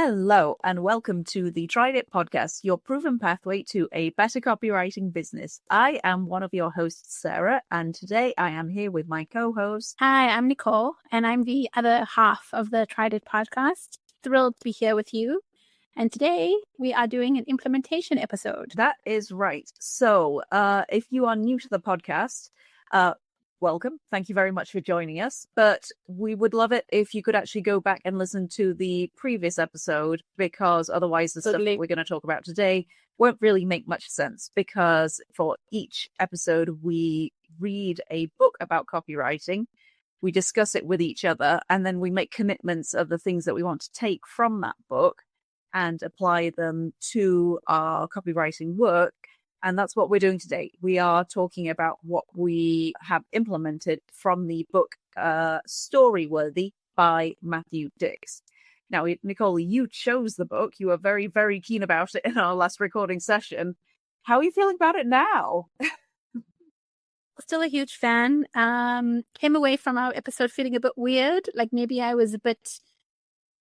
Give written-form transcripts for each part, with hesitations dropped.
Hello and welcome to the Tried It podcast, your proven pathway to a better copywriting business. I am one of your hosts, Sarah, and today I am here with my co-host. Hi, I'm Nicole, and I'm the other half of the Tried It podcast. Thrilled to be here with you. And today we are doing an implementation episode. That is right. So if you are new to the podcast, welcome. Thank you very much for joining us. But we would love it if you could actually go back and listen to the previous episode, because otherwise the stuff we're going to talk about today won't really make much sense, because for each episode we read a book about copywriting, we discuss it with each other, and then we make commitments of the things that we want to take from that book and apply them to our copywriting work. And that's what we're doing today. We are talking about what we have implemented from the book Storyworthy by Matthew Dix. Now, Nicole, you chose the book. You were very, very keen about it in our last recording session. How are you feeling about it now? Still a huge fan. Came away from our episode feeling a bit weird. Like maybe I was a bit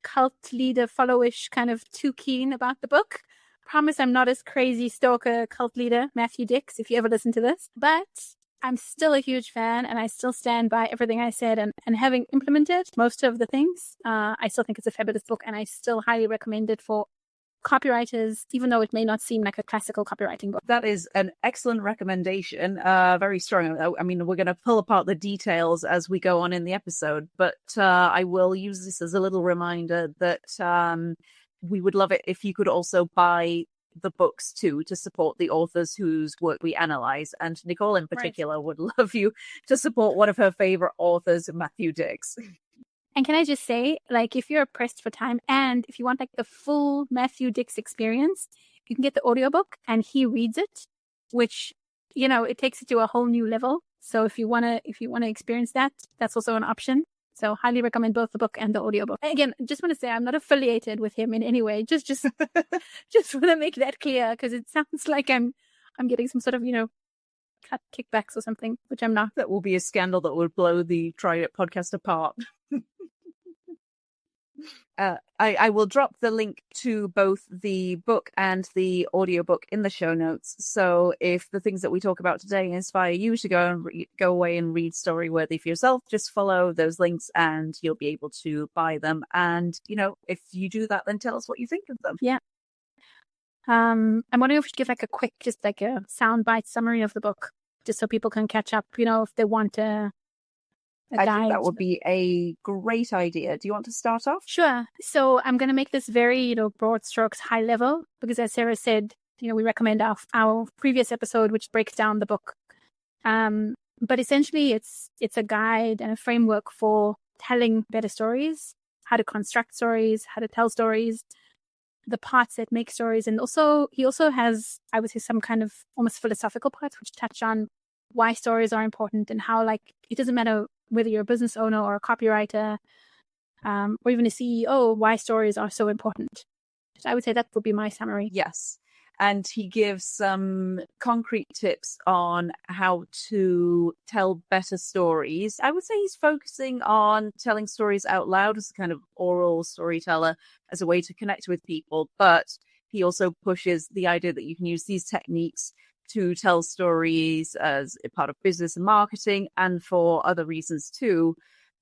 cult leader followish, kind of too keen about the book. Promise I'm not as crazy stalker cult leader Matthew Dix, if you ever listen to this. But I'm still a huge fan, and I still stand by everything I said. And having implemented most of the things, I still think it's a fabulous book, and I still highly recommend it for copywriters, even though it may not seem like a classical copywriting book. That is an excellent recommendation. Very strong. I mean, we're going to pull apart the details as we go on in the episode, but I will use this as a little reminder that we would love it if you could also buy the books too, to support the authors whose work we analyze. And Nicole in particular would love you to support one of her favorite authors, Matthew Dix. And can I just say, like, if you're pressed for time and if you want like the full Matthew Dix experience, you can get the audiobook and he reads it, which, you know, it takes it to a whole new level. So if you want to experience that, that's also an option. So highly recommend both the book and the audiobook. Again, just want to say I'm not affiliated with him in any way. Just want to make that clear, because it sounds like I'm getting some sort of, cut kickbacks or something, which I'm not. That will be a scandal that would blow the Try It podcast apart. I will drop the link to both the book and the audiobook in the show notes. So if the things that we talk about today inspire you to go away and read Storyworthy for yourself, just follow those links and you'll be able to buy them. And, if you do that, then tell us what you think of them. Yeah. I'm wondering if we should give like a quick, just like a soundbite summary of the book, just so people can catch up, if they want a I think that would be a great idea. Do you want to start off? Sure. So I'm going to make this very, broad strokes, high level, because as Sarah said, we recommend our previous episode, which breaks down the book. But essentially, it's a guide and a framework for telling better stories, how to construct stories, how to tell stories, the parts that make stories. And also, he also has, I would say, some kind of almost philosophical parts, which touch on why stories are important and how, like, it doesn't matter whether you're a business owner or a copywriter, or even a CEO, why stories are so important. So I would say that would be my summary. Yes. And he gives some concrete tips on how to tell better stories. I would say he's focusing on telling stories out loud as a kind of oral storyteller, as a way to connect with people. But he also pushes the idea that you can use these techniques to tell stories as a part of business and marketing, and for other reasons too.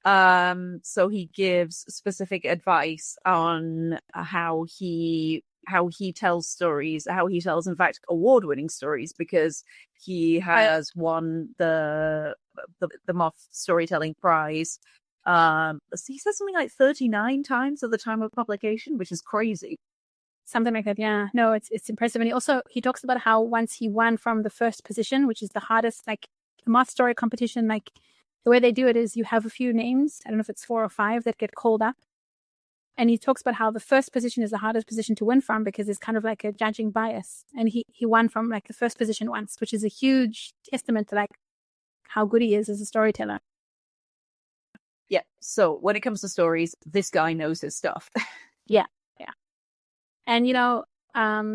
So he gives specific advice on how he tells stories, how he tells, in fact, award-winning stories, because he has won the Moth Storytelling Prize. He says something like 39 times at the time of publication, which is crazy. Something like that, yeah. No, it's impressive. And he talks about how once he won from the first position, which is the hardest, like the Moth Story competition, like the way they do it is you have a few names, I don't know if it's 4 or 5, that get called up. And he talks about how the first position is the hardest position to win from, because it's kind of like a judging bias. And he won from like the first position once, which is a huge testament to like how good he is as a storyteller. Yeah. So when it comes to stories, this guy knows his stuff. Yeah. And,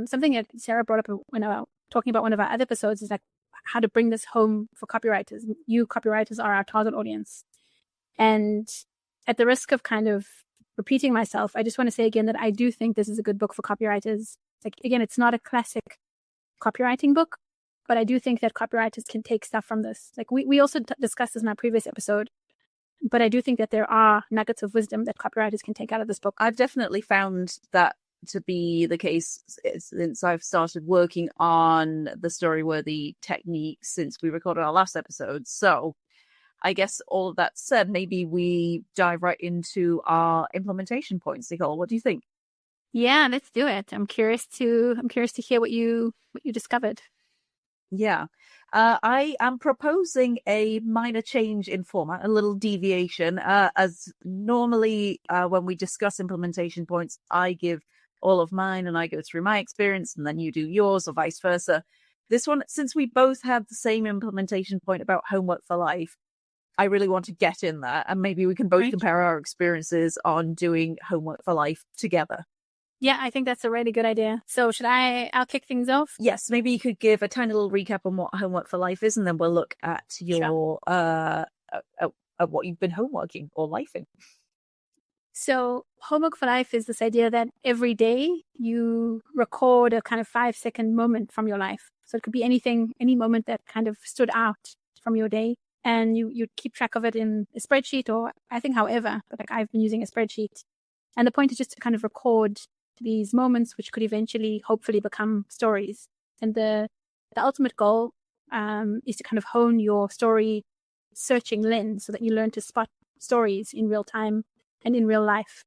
something that Sarah brought up when I was talking about one of our other episodes is like how to bring this home for copywriters. You copywriters are our target audience. And at the risk of kind of repeating myself, I just want to say again that I do think this is a good book for copywriters. Like, again, it's not a classic copywriting book, but I do think that copywriters can take stuff from this. Like we also discussed this in our previous episode, but I do think that there are nuggets of wisdom that copywriters can take out of this book. I've definitely found that to be the case since I've started working on the Storyworthy technique since we recorded our last episode. So I guess all of that said, maybe we dive right into our implementation points. Nicole, what do you think? Yeah, let's do it. I'm curious to hear what you discovered. Yeah. I am proposing a minor change in format, a little deviation. As normally when we discuss implementation points, I give all of mine and I go through my experience and then you do yours or vice versa. This one, since we both had the same implementation point about homework for life, I really want to get in there and maybe we can both compare our experiences on doing homework for life together. Yeah, I think that's a really good idea. So I'll kick things off? Yes, maybe you could give a tiny little recap on what homework for life is, and then we'll look at your at what you've been homeworking or lifing. So homework for life is this idea that every day you record a kind of 5-second moment from your life. So it could be anything, any moment that kind of stood out from your day. And you keep track of it in a spreadsheet or I think however, but like I've been using a spreadsheet. And the point is just to kind of record these moments, which could eventually, hopefully become stories. And the ultimate goal is to kind of hone your story searching lens so that you learn to spot stories in real time and in real life.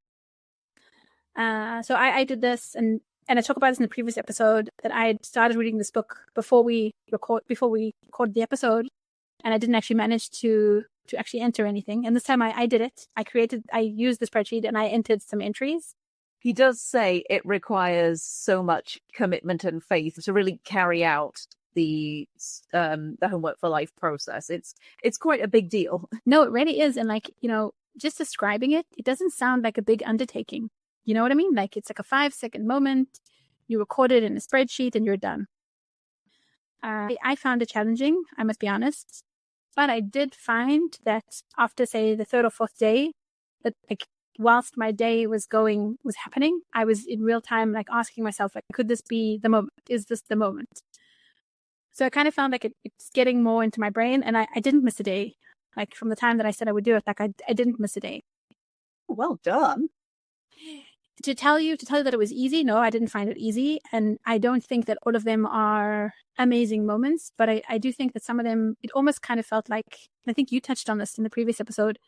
So I did this, and I talked about this in the previous episode, that I had started reading this book before we recorded the episode, and I didn't actually manage to actually enter anything. And this time I did it. I used the spreadsheet and I entered some entries. He does say it requires so much commitment and faith to really carry out the homework for life process. It's quite a big deal. No, it really is. And like, just describing it doesn't sound like a big undertaking. You know what I mean? Like it's like a 5-second moment. You record it in a spreadsheet and you're done. I found it challenging, I must be honest. But I did find that after, say, the third or fourth day, that like whilst my day was happening, I was in real time like asking myself, like, could this be the moment? Is this the moment? So I kind of found like it's getting more into my brain, and I didn't miss a day. Like from the time that I said I would do it, like I didn't miss a day. Well done. To tell you that it was easy, no, I didn't find it easy. And I don't think that all of them are amazing moments, but I do think that some of them, it almost kind of felt like, I think you touched on this in the previous episode,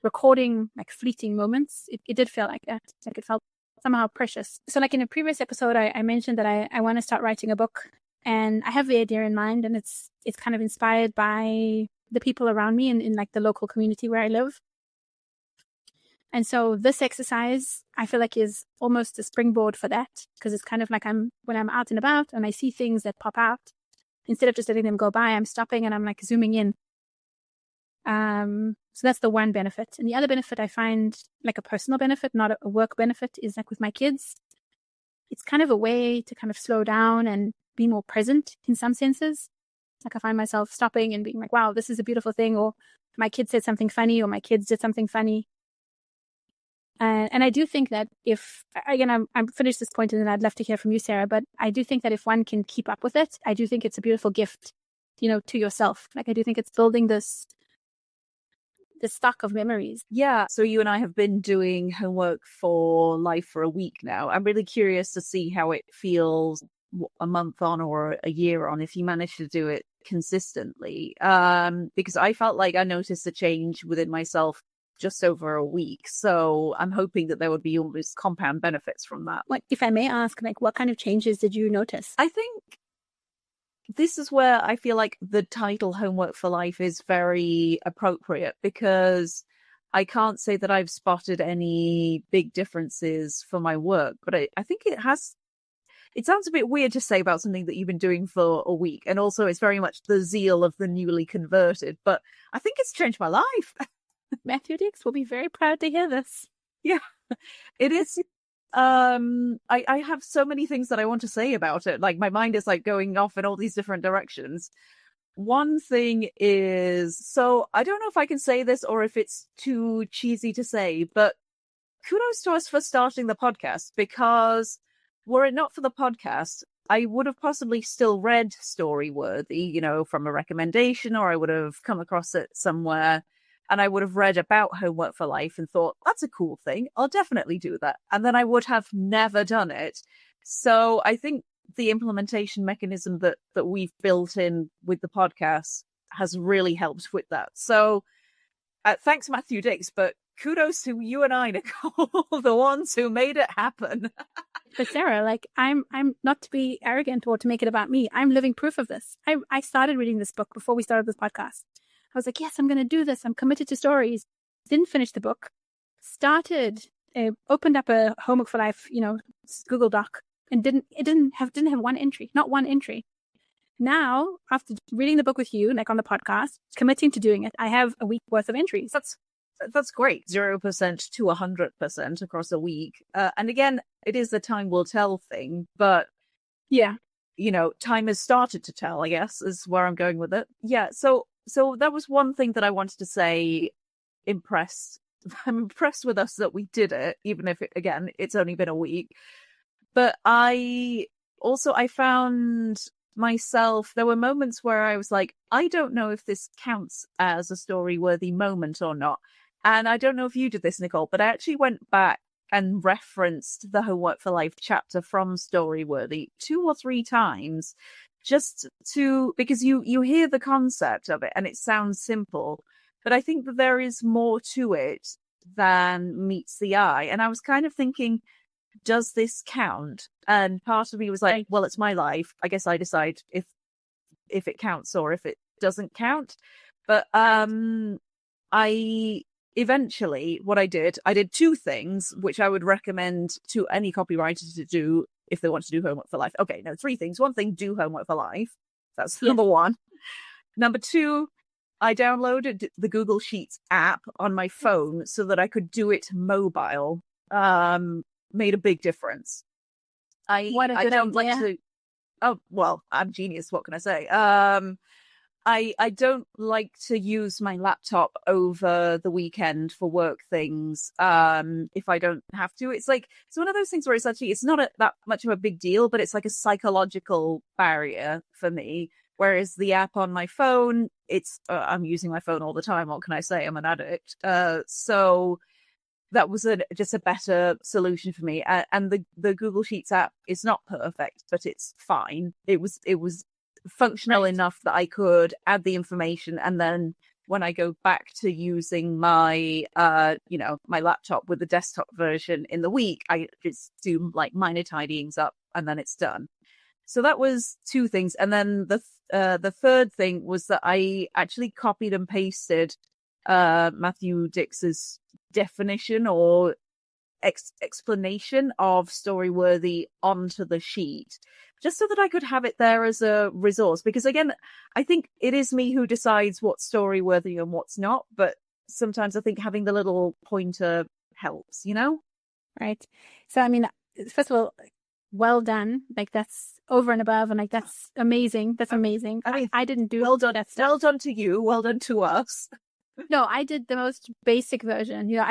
recording like fleeting moments. It did feel like that. Like it felt somehow precious. So like in a previous episode, I mentioned that I want to start writing a book, and I have the idea in mind, and it's kind of inspired by the people around me in like the local community where I live. And so this exercise, I feel like, is almost a springboard for that, because it's kind of like when I'm out and about and I see things that pop out, instead of just letting them go by, I'm stopping and I'm like zooming in. So that's the one benefit. And the other benefit I find, like a personal benefit, not a work benefit, is like with my kids. It's kind of a way to kind of slow down and be more present in some senses. Like I find myself stopping and being like, wow, this is a beautiful thing. Or my kid said something funny, or my kids did something funny. And I do think that if, again, I'm finished this point and then I'd love to hear from you, Sarah, but I do think that if one can keep up with it, I do think it's a beautiful gift, to yourself. Like I do think it's building this stock of memories. Yeah. So you and I have been doing homework for life for a week now. I'm really curious to see how it feels a month on or a year on, if you manage to do it consistently. Because I felt like I noticed a change within myself just over a week. So I'm hoping that there would be almost compound benefits from that. Like, if I may ask, like, what kind of changes did you notice? I think this is where I feel like the title Homework for Life is very appropriate, because I can't say that I've spotted any big differences for my work, but I think it sounds a bit weird to say about something that you've been doing for a week. And also it's very much the zeal of the newly converted, but I think it's changed my life. Matthew Dix will be very proud to hear this. Yeah, it is. I have so many things that I want to say about it. Like my mind is like going off in all these different directions. One thing is, so I don't know if I can say this or if it's too cheesy to say, but kudos to us for starting the podcast, because were it not for the podcast, I would have possibly still read Storyworthy, you know, from a recommendation, or I would have come across it somewhere and I would have read about Homework for Life and thought, that's a cool thing. I'll definitely do that. And then I would have never done it. So I think the implementation mechanism that we've built in with the podcast has really helped with that. So thanks, Matthew Dix, but kudos to you and I, Nicole, the ones who made it happen. But Sarah, like, I'm not to be arrogant or to make it about me. I'm living proof of this. I started reading this book before we started this podcast. I was like, yes, I'm going to do this. I'm committed to stories. Didn't finish the book. Opened up a Homework for Life, you know, Google Doc, and didn't have one entry, not one entry. Now, after reading the book with you, like on the podcast, committing to doing it, I have a week worth of entries. That's great. 0% to 100% across a week. And again, it is the time will tell thing, but yeah, you know, time has started to tell, I guess, is where I'm going with it. Yeah. So that was one thing that I wanted to say. I'm impressed with us that we did it, even if it's only been a week. But I found myself, there were moments where I was like, I don't know if this counts as a story-worthy moment or not. And I don't know if you did this, Nicole, but I actually went back and referenced the Homework for Life chapter from Storyworthy 2 or 3 times, just because you hear the concept of it and it sounds simple, but I think that there is more to it than meets the eye. And I was kind of thinking, does this count? And part of me was like, well, it's my life. I guess I decide if it counts or if it doesn't count. But eventually what I did 2 things, which I would recommend to any copywriter to do if they want to do Homework for Life. Okay, no, 3 things. 1 thing, do Homework for Life. That's number 1. Number 2, I downloaded the Google Sheets app on my phone so that I could do it mobile. Made a big difference. I don't like to. Oh well, I'm genius. What can I say? I don't like to use my laptop over the weekend for work things. If I don't have to, it's one of those things where it's not that much of a big deal, but it's like a psychological barrier for me. Whereas the app on my phone, I'm using my phone all the time. What can I say? I'm an addict. So that was just a better solution for me. And the Google Sheets app is not perfect, but it's fine. It was functional enough that I could add the information, and then when I go back to using my my laptop with the desktop version in the week, I just do like minor tidyings up and then it's done. So that was 2 things. And then the third thing was that I actually copied and pasted Matthew Dix's definition or explanation of Storyworthy onto the sheet, just so that I could have it there as a resource. Because again, I think it is me who decides what's Storyworthy and what's not, but sometimes I think having the little pointer helps, you know? Right. So, I mean, first of all, well done. Like, that's over and above, and like, that's amazing. That's amazing. I mean, I didn't do that stuff. Well done to you. Well done to us. No, I did the most basic version. You know,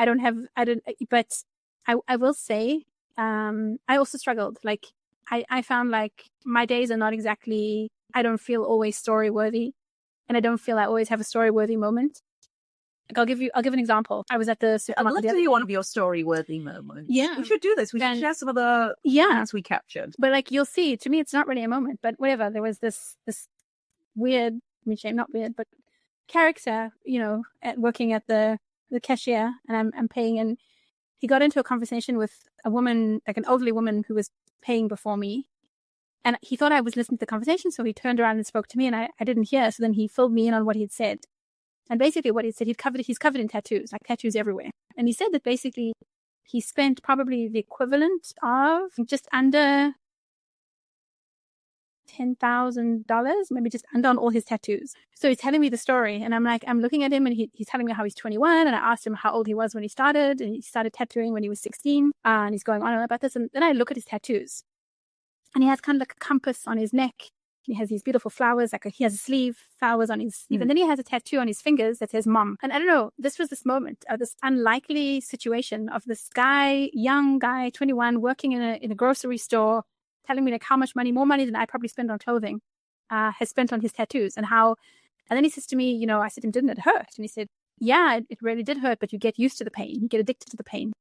but I will say, I also struggled. Like, I found like my days are not exactly, I don't feel always story-worthy, and I don't feel I always have a story-worthy moment. Like, I'll give an example. I was at the supermarket. I'd love to hear one of your story-worthy moments. Yeah. We should do this. We should share some of the moments we captured. But like, you'll see, to me, it's not really a moment, but whatever. There was this weird, not weird, but character, you know, working at the cashier, and I'm paying, and he got into a conversation with a woman, like an elderly woman who was paying before me. And he thought I was listening to the conversation, so he turned around and spoke to me, and I didn't hear. So then he filled me in on what he'd said. And basically what he said, he's covered in tattoos, like tattoos everywhere. And he said that basically he spent probably the equivalent of just under $10,000, maybe just under, on all his tattoos. So he's telling me the story, and I'm looking at him, and he's telling me how he's 21, and I asked him how old he was when he started, and he started tattooing when he was 16, and he's going on about this. And then I look at his tattoos, and he has kind of like a compass on his neck, He has these beautiful flowers, like he has a sleeve, flowers on his sleeve, and then he has a tattoo on his fingers that says mom. And I don't know, this was this moment, this unlikely situation of this guy, young guy, 21, working in a grocery store, telling me like how much money, more money than I probably spend on clothing, has spent on his tattoos, and then he says to me, I said to him, didn't it hurt? And he said, yeah, it really did hurt, but you get used to the pain, you get addicted to the pain.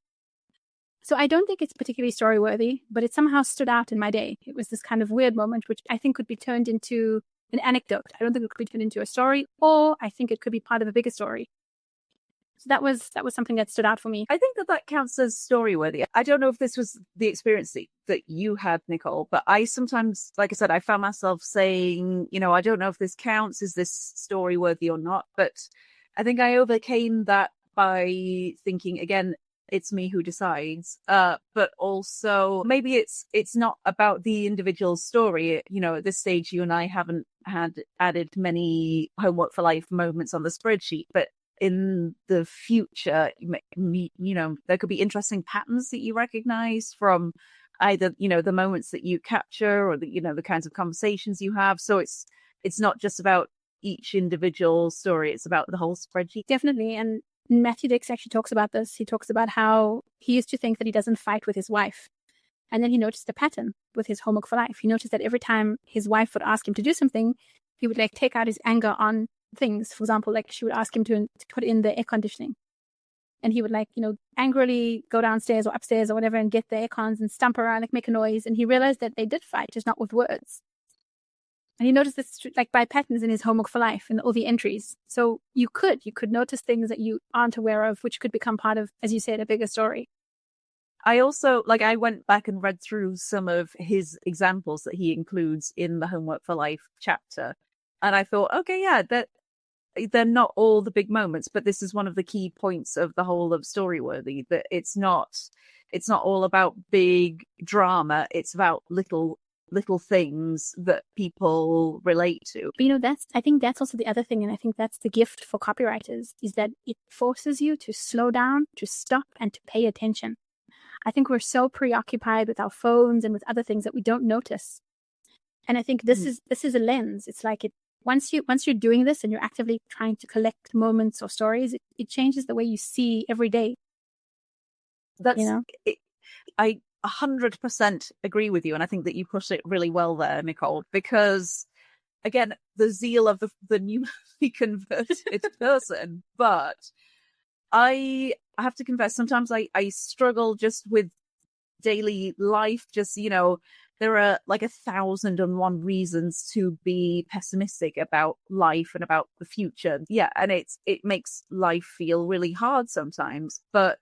So I don't think it's particularly story-worthy, but it somehow stood out in my day. It was this kind of weird moment, which I think could be turned into an anecdote. I don't think it could be turned into a story, or I think it could be part of a bigger story. So that was something that stood out for me. I think that counts as story-worthy. I don't know if this was the experience that you had, Nicole, but I sometimes, like I said, I found myself saying, I don't know if this counts. Is this story-worthy or not? But I think I overcame that by thinking, again, it's me who decides. But also maybe it's not about the individual story. At this stage, you and I haven't had added many homework for life moments on the spreadsheet, but in the future, there could be interesting patterns that you recognize from either, the moments that you capture or the kinds of conversations you have. So it's not just about each individual story. It's about the whole spreadsheet. Definitely. And Matthew Dix actually talks about this. He talks about how he used to think that he doesn't fight with his wife. And then he noticed a pattern with his homework for life. He noticed that every time his wife would ask him to do something, he would take out his anger on things. For example, she would ask him to put in the air conditioning. And he would angrily go downstairs or upstairs or whatever and get the air cons and stomp around, make a noise. And he realized that they did fight, just not with words. And he noticed this by patterns in his homework for life and all the entries. So you could notice things that you aren't aware of, which could become part of, as you said, a bigger story. I also, I went back and read through some of his examples that he includes in the Homework for Life chapter. And I thought, okay, yeah, they're not all the big moments, but this is one of the key points of the whole of Storyworthy, that it's not all about big drama. It's about little things that people relate to. But I think that's also the other thing, and I think that's the gift for copywriters, is that it forces you to slow down, to stop, and to pay attention. I think we're so preoccupied with our phones and with other things that we don't notice. And I think this is a lens. It's once you're doing this and you're actively trying to collect moments or stories, it changes the way you see every day. I 100% agree with you, and I think that you put it really well there, Nicole, because again, the zeal of the newly converted person. But I have to confess, sometimes I struggle just with daily life. Just, there are 1,001 reasons to be pessimistic about life and about the future. Yeah, and it makes life feel really hard sometimes. But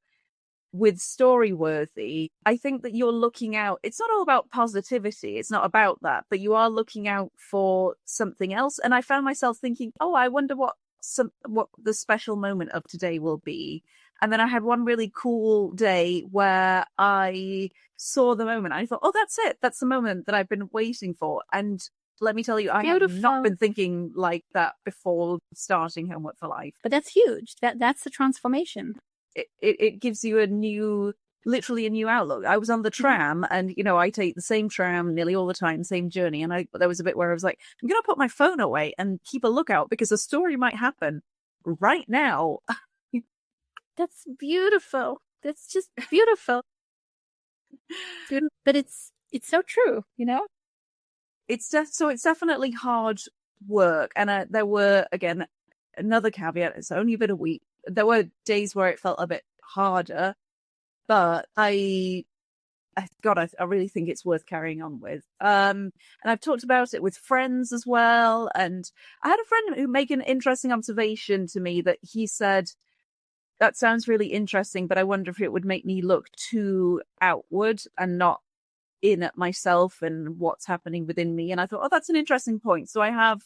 with Storyworthy, I think that you're looking out. It's not all about positivity. It's not about that, but you are looking out for something else. And I found myself thinking, I wonder what the special moment of today will be. And then I had one really cool day where I saw the moment. I thought, that's it. That's the moment that I've been waiting for. And let me tell you, I have not been thinking like that before starting Homework for Life. But that's huge. That's the transformation. It gives you literally a new outlook. I was on the tram and, I take the same tram nearly all the time, same journey. And there was a bit where I was like, I'm going to put my phone away and keep a lookout because a story might happen right now. That's beautiful. That's just beautiful. But it's so true, It's definitely hard work. And there were, again, another caveat, it's only been a week. There were days where it felt a bit harder, but I really think it's worth carrying on with. And I've talked about it with friends as well. And I had a friend who made an interesting observation to me that he said, that sounds really interesting, but I wonder if it would make me look too outward and not in at myself and what's happening within me. And I thought, that's an interesting point. So I have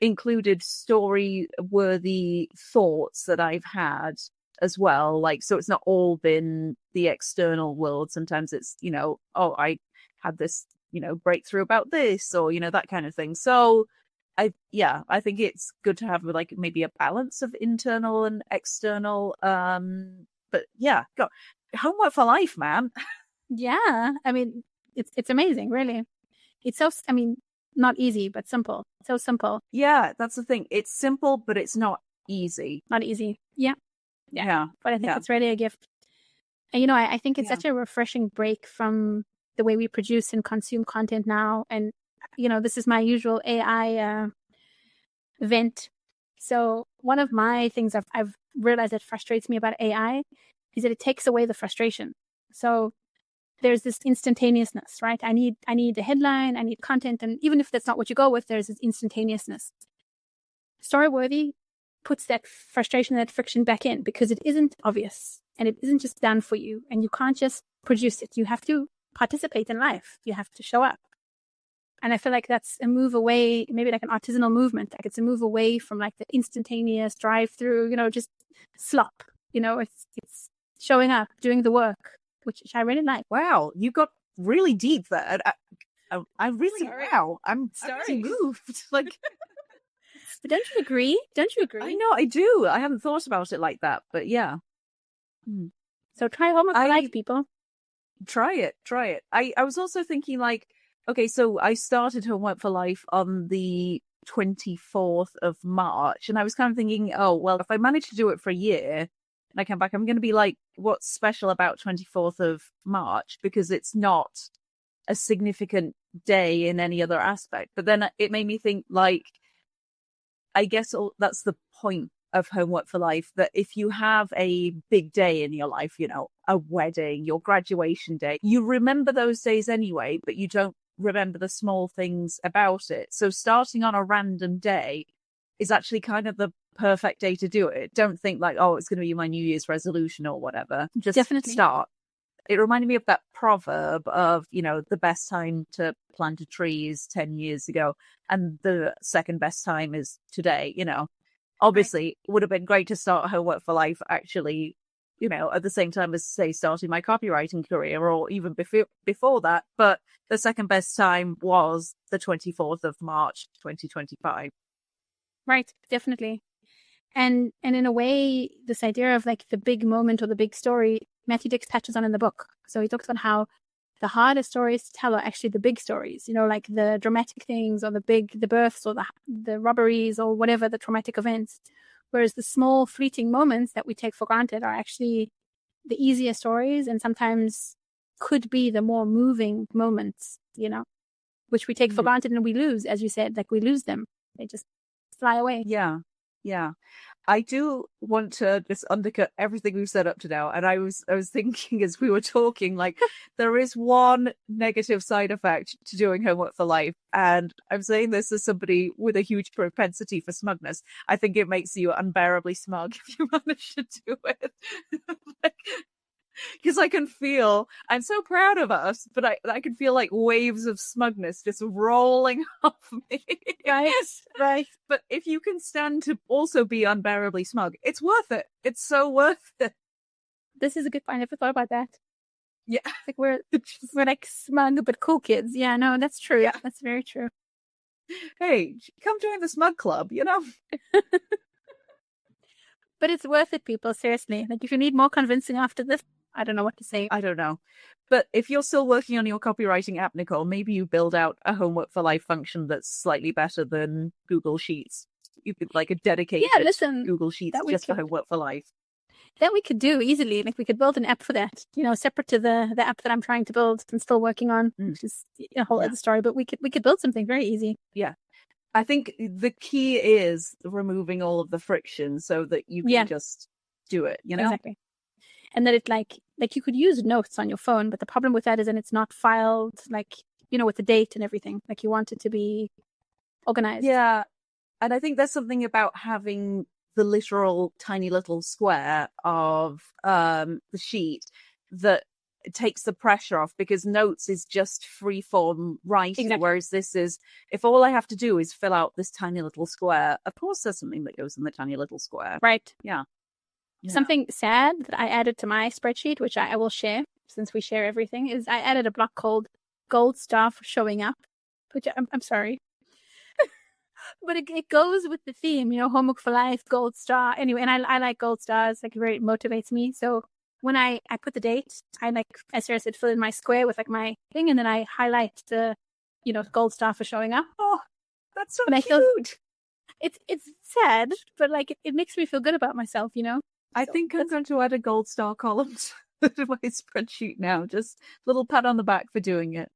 included story-worthy thoughts that I've had as well. So it's not all been the external world. Sometimes it's, I had this, breakthrough about this or, that kind of thing. So I think it's good to have maybe a balance of internal and external. But yeah, Homework for Life, man. Yeah. I mean, it's amazing, really. It's so, not easy, but simple. So simple. Yeah, that's the thing. It's simple, but it's not easy. Not easy. Yeah. Yeah. But I think it's really a gift. And, I think it's Yeah. such a refreshing break from the way we produce and consume content now. And, this is my usual AI event. So one of my things I've realized that frustrates me about AI is that it takes away the frustration. So there's this instantaneousness, right? I need a headline, I need content, and even if that's not what you go with, there's this instantaneousness. Storyworthy puts that frustration, that friction back in, because it isn't obvious and it isn't just done for you, and you can't just produce it. You have to participate in life. You have to show up. And I feel like that's a move away, maybe like an artisanal movement. Like it's a move away from like the instantaneous drive through, just slop. It's showing up, doing the work, which I really like. Wow, you got really deep there. I really, Sorry. wow, I'm really moved. Like, but don't you agree? Don't you agree? I know, I do. I haven't thought about it like that, but yeah. So try homework for life, people. Try it. I was also thinking like, okay, so I started Homework for Life on the 24th of March, and I was kind of thinking, oh, well, if I manage to do it for a year and I come back, I'm going to be like, what's special about 24th of March? Because it's not a significant day in any other aspect. But then it made me think, like, I guess that's the point of Homework for Life, that if you have a big day in your life, a wedding, your graduation day, you remember those days anyway, but you don't remember the small things about it. So starting on a random day is actually kind of the perfect day to do it. Don't think like, oh, it's going to be my New Year's resolution or whatever. Just Definitely start. It reminded me of that proverb of, the best time to plant a tree is 10 years ago, and the second best time is today. Obviously, It would have been great to start Homework for Life actually, at the same time as, say, starting my copywriting career, or even before that. But the second best time was the 24th of March, 2025. Right, definitely. And in a way, this idea of like the big moment or the big story, Matthew Dix touches on in the book. So he talks about how the hardest stories to tell are actually the big stories, like the dramatic things, or the births, or the robberies, or whatever the traumatic events. Whereas the small fleeting moments that we take for granted are actually the easier stories, and sometimes could be the more moving moments, which we take for granted and we lose, as you said, like we lose them. They just fly away. Yeah. I do want to just undercut everything we've said up to now. And I was thinking as we were talking, like, there is one negative side effect to doing Homework for Life. And I'm saying this as somebody with a huge propensity for smugness. I think it makes you unbearably smug if you manage to do it. Because I can feel, I'm so proud of us, but I can feel like waves of smugness just rolling off me. Right. But if you can stand to also be unbearably smug, it's worth it. It's so worth it. This is a good point. I never thought about that. Yeah. Like we're like smug but cool kids. Yeah, no, that's true. Yeah, that's very true. Hey, come join the smug club, But it's worth it, people. Seriously. Like if you need more convincing after this, I don't know what to say. I don't know. But if you're still working on your copywriting app, Nicole, maybe you build out a Homework for Life function that's slightly better than Google Sheets. You could like a dedicated Google Sheets just for Homework for Life. That we could do easily. Like we could build an app for that, separate to the app that I'm trying to build and still working on, which is a whole other story. But we could build something very easy. Yeah. I think the key is removing all of the friction so that you can just do it, Exactly. And that it like you could use notes on your phone, but the problem with that is that it's not filed with the date and everything. Like you want it to be organized. Yeah. And I think there's something about having the literal tiny little square of the sheet that takes the pressure off, because notes is just free form writing. Exactly. Whereas this is, if all I have to do is fill out this tiny little square, of course there's something that goes in the tiny little square. Right. Yeah. Something sad that I added to my spreadsheet, which I will share since we share everything, is I added a block called Gold Star for Showing Up, which I'm sorry. But it goes with the theme, Homework for Life, Gold Star. Anyway, and I like gold stars. Like, it very motivates me. So when I put the date, I as Sarah said, fill in my square with like my thing, and then I highlight the gold star for showing up. Oh, that's so And cute. It's sad, but like it makes me feel good about myself, I think I'm going to add a gold star column to my spreadsheet now. Just little pat on the back for doing it.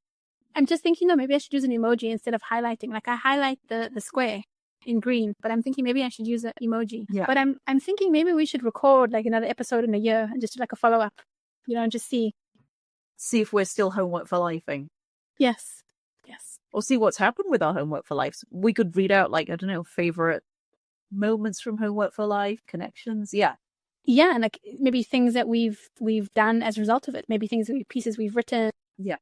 I'm just thinking, though, maybe I should use an emoji instead of highlighting. Like I highlight the square in green, but I'm thinking maybe I should use an emoji. Yeah. But I'm thinking maybe we should record like another episode in a year and just do like a follow up, and just see if we're still homework for lifing. Yes. Or see what's happened with our homework for life. We could read out like, I don't know, favorite moments from homework for life, connections. Yeah, and like maybe things that we've done as a result of it. Maybe pieces we've written. Yeah.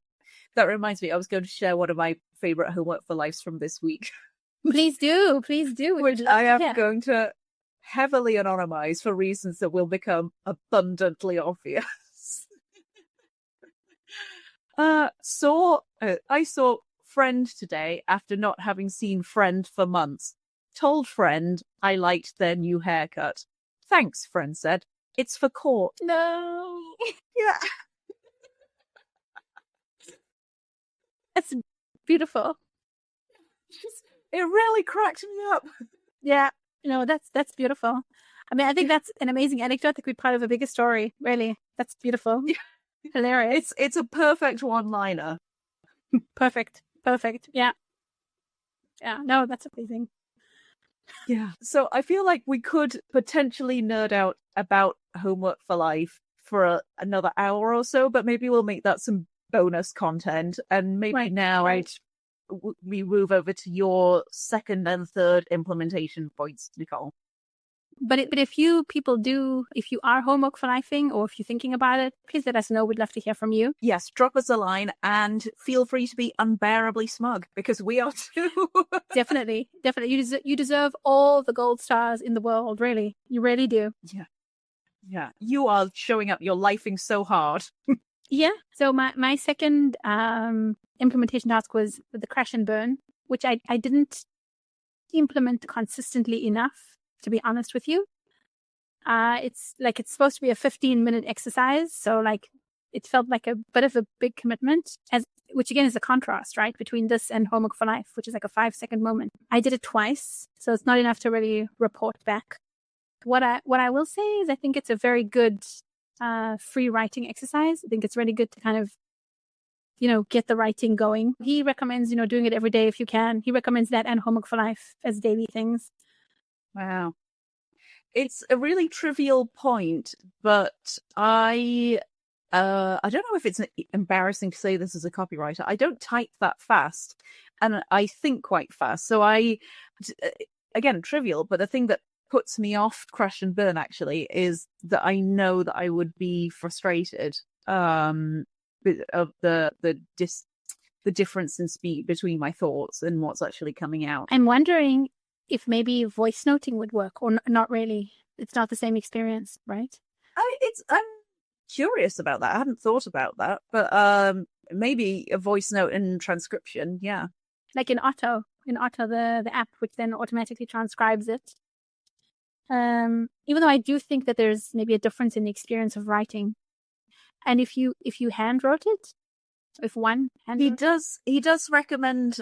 That reminds me, I was going to share one of my favorite homework for lives from this week. Please do. Which I am going to heavily anonymize for reasons that will become abundantly obvious. I saw Friend today after not having seen Friend for months. Told Friend I liked their new haircut. Thanks, Friend said. It's for court. No. Yeah. It's beautiful. It really cracked me up. Yeah. That's beautiful. I mean, I think that's an amazing anecdote that could be part of a bigger story. Really. That's beautiful. Yeah. Hilarious. It's a perfect one-liner. Perfect. Yeah. No, that's amazing. Yeah. So I feel like we could potentially nerd out about homework for life for another hour or so, but maybe we'll make that some bonus content. And maybe we move over to your second and third implementation points, Nicole. But if you are homework for lifing, or if you're thinking about it, please let us know. We'd love to hear from you. Yes, drop us a line and feel free to be unbearably smug, because we are too. Definitely. You deserve all the gold stars in the world, really. You really do. Yeah. You are showing up. You're lifing so hard. Yeah. So my second implementation task was with the crash and burn, which I didn't implement consistently enough, to be honest with you. It's supposed to be a 15-minute exercise. So like it felt like a bit of a big commitment, which again is a contrast, right, between this and homework for life, which is like a 5-second moment. I did it twice, so it's not enough to really report back. What I will say is I think it's a very good free writing exercise. I think it's really good to kind of, get the writing going. He recommends, doing it every day if you can. He recommends that and homework for life as daily things. Wow. It's a really trivial point, but I don't know if it's embarrassing to say this as a copywriter. I don't type that fast, and I think quite fast. So again, trivial, but the thing that puts me off crash and burn actually is that I know that I would be frustrated of the difference in speed between my thoughts and what's actually coming out. I'm wondering if maybe voice noting would work, or not really. It's not the same experience, right? I'm curious about that. I hadn't thought about that, but maybe a voice note and transcription, yeah. Like in Otto, the app, which then automatically transcribes it. Even though I do think that there's maybe a difference in the experience of writing, and if you hand wrote it, he does recommend